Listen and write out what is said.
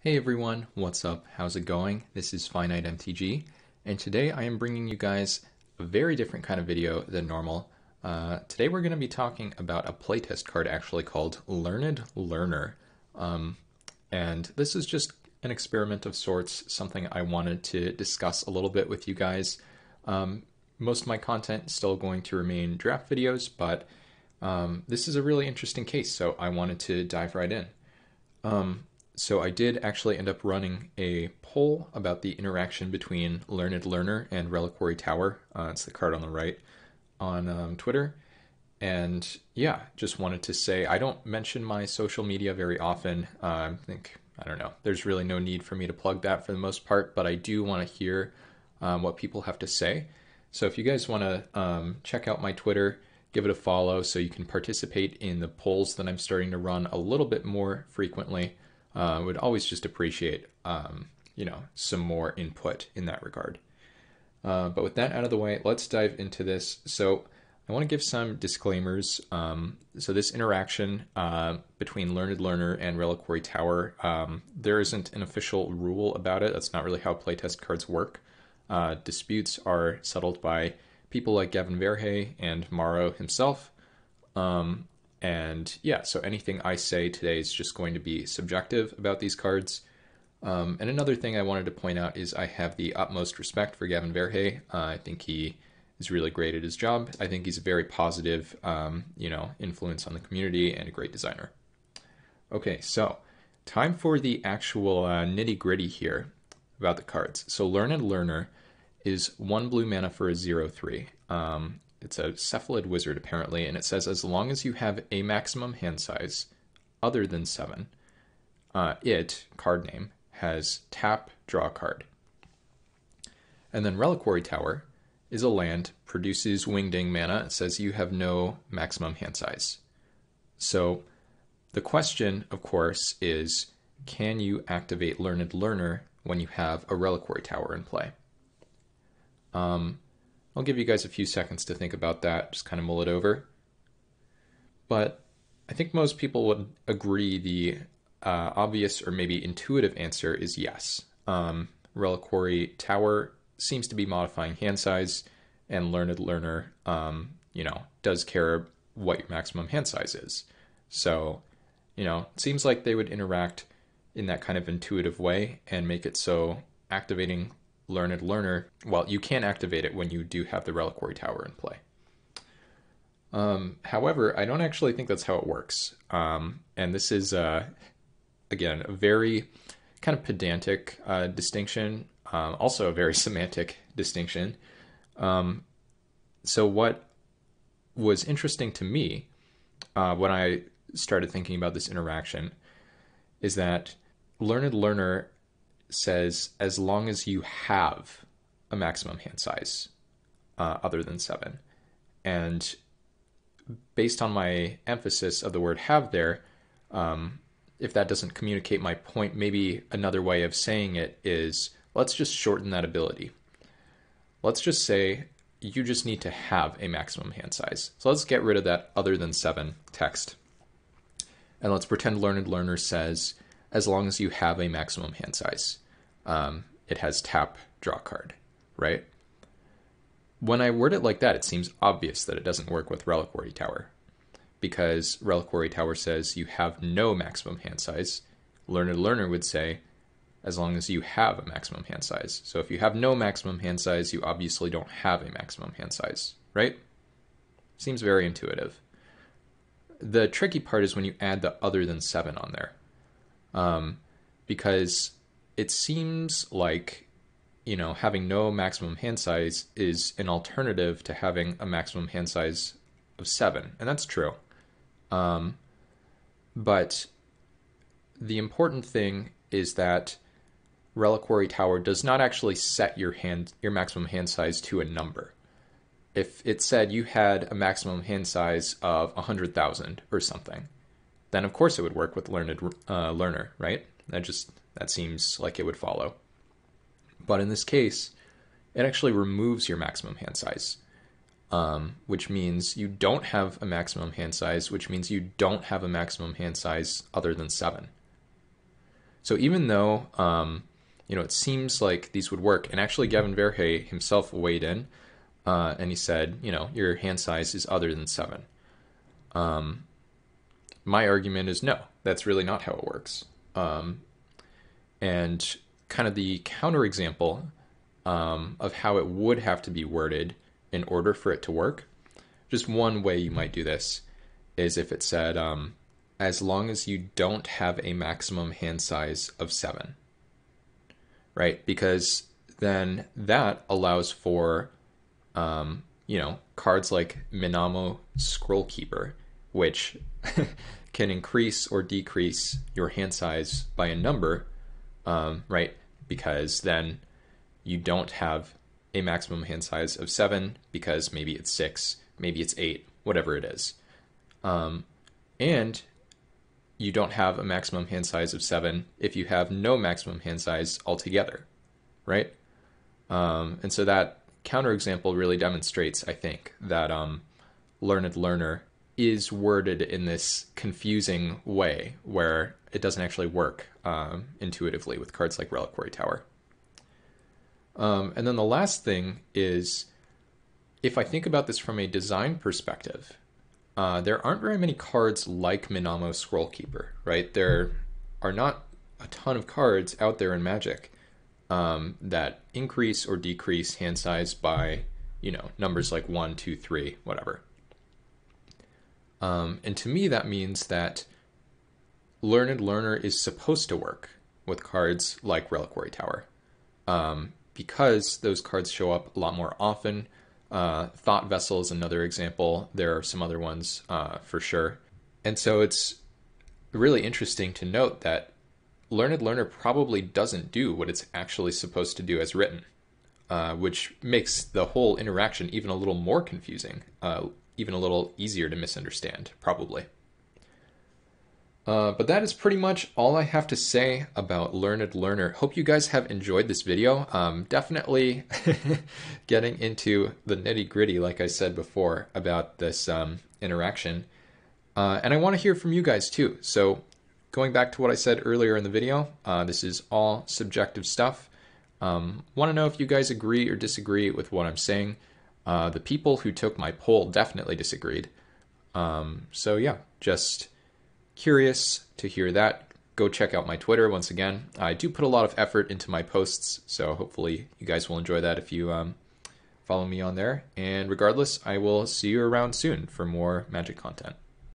Hey everyone, what's up? How's it going? This is Finite MTG, and today I am bringing you guys a very different kind of video than normal. Today we're going to be talking about a playtest card actually called Learned Learner. And this is just an experiment of sorts, something I wanted to discuss a little bit with you guys. Most of my content is still going to remain draft videos, but this is a really interesting case, so I wanted to dive right in. So I did actually end up running a poll about the interaction between Learned Learner and Reliquary Tower. It's the card on the right on Twitter. And yeah, just wanted to say I don't mention my social media very often. I don't know, there's really no need for me to plug that for the most part, but I do want to hear what people have to say. So if you guys want to check out my Twitter, give it a follow so you can participate in the polls that I'm starting to run a little bit more frequently. Would always just appreciate, some more input in that regard. But with that out of the way, let's dive into this. So I want to give some disclaimers. So this interaction between Learned Learner and Reliquary Tower, there isn't an official rule about it. That's not really how playtest cards work. Disputes are settled by people like Gavin Verhey and Morrow himself. And yeah, so anything I say today is just going to be subjective about these cards. And another thing I wanted to point out is I have the utmost respect for Gavin Verhey. I think he is really great at his job. I think he's a very positive, influence on the community and a great designer. Okay, so time for the actual nitty gritty here about the cards. So Learned Learner is 1 blue mana for a 0/3. It's a cephalid wizard, apparently, and it says as long as you have a maximum hand size other than 7, card name, has tap, draw a card. And then Reliquary Tower is a land, produces wingding mana. It says you have no maximum hand size. So the question, of course, is can you activate Learned Learner when you have a Reliquary Tower in play? I'll give you guys a few seconds to think about that, just kind of mull it over. But I think most people would agree the obvious or maybe intuitive answer is yes. Reliquary Tower seems to be modifying hand size, and Learned Learner, does care what your maximum hand size is. So, it seems like they would interact in that kind of intuitive way and make it so activating Learned Learner, well, you can activate it when you do have the Reliquary Tower in play. However, I don't actually think that's how it works. And this is, again, a very kind of pedantic distinction, also a very semantic distinction. So what was interesting to me when I started thinking about this interaction is that Learned Learner says as long as you have a maximum hand size other than 7. And based on my emphasis of the word have there, if that doesn't communicate my point, maybe another way of saying it is let's just shorten that ability. Let's just say you just need to have a maximum hand size. So let's get rid of that other than 7 text. And let's pretend Learned Learner says as long as you have a maximum hand size. It has tap, draw card, right? When I word it like that, it seems obvious that it doesn't work with Reliquary Tower, because Reliquary Tower says you have no maximum hand size. Learned Learner would say as long as you have a maximum hand size. So if you have no maximum hand size, you obviously don't have a maximum hand size, right? Seems very intuitive. The tricky part is when you add the other than 7 on there. Because it seems like, having no maximum hand size is an alternative to having a maximum hand size of 7. And that's true. But the important thing is that Reliquary Tower does not actually set your maximum hand size to a number. If it said you had a maximum hand size of 100,000 or something, then of course it would work with Learned Learner, right? That seems like it would follow. But in this case, it actually removes your maximum hand size, which means you don't have a maximum hand size, which means you don't have a maximum hand size other than 7. So even though it seems like these would work, and actually Gavin Verhey himself weighed in, and he said, your hand size is other than 7. My argument is no, that's really not how it works. And kind of the counterexample of how it would have to be worded in order for it to work. Just one way you might do this is if it said, as long as you don't have a maximum hand size of 7, right? Because then that allows for, cards like Minamo Scroll Keeper, which can increase or decrease your hand size by a number, right? Because then you don't have a maximum hand size of 7 because maybe it's 6, maybe it's 8, whatever it is. And you don't have a maximum hand size of 7 if you have no maximum hand size altogether, right? And so that counterexample really demonstrates, I think, that Learned Learner is worded in this confusing way where it doesn't actually work intuitively with cards like Reliquary Tower. And then the last thing is, if I think about this from a design perspective, there aren't very many cards like Minamo Scroll Keeper, right? There are not a ton of cards out there in Magic that increase or decrease hand size by, numbers like 1, 2, 3, whatever. And to me, that means that Learned Learner is supposed to work with cards like Reliquary Tower, because those cards show up a lot more often. Thought Vessel is another example. There are some other ones for sure. And so it's really interesting to note that Learned Learner probably doesn't do what it's actually supposed to do as written, which makes the whole interaction even a little more confusing, even a little easier to misunderstand, probably. But that is pretty much all I have to say about Learned Learner. Hope you guys have enjoyed this video. Definitely getting into the nitty-gritty, like I said before, about this interaction. And I want to hear from you guys too. So going back to what I said earlier in the video, this is all subjective stuff. Want to know if you guys agree or disagree with what I'm saying. The people who took my poll definitely disagreed. So yeah, just curious to hear that. Go check out my Twitter once again. I do put a lot of effort into my posts, so hopefully you guys will enjoy that if you follow me on there. And regardless, I will see you around soon for more Magic content.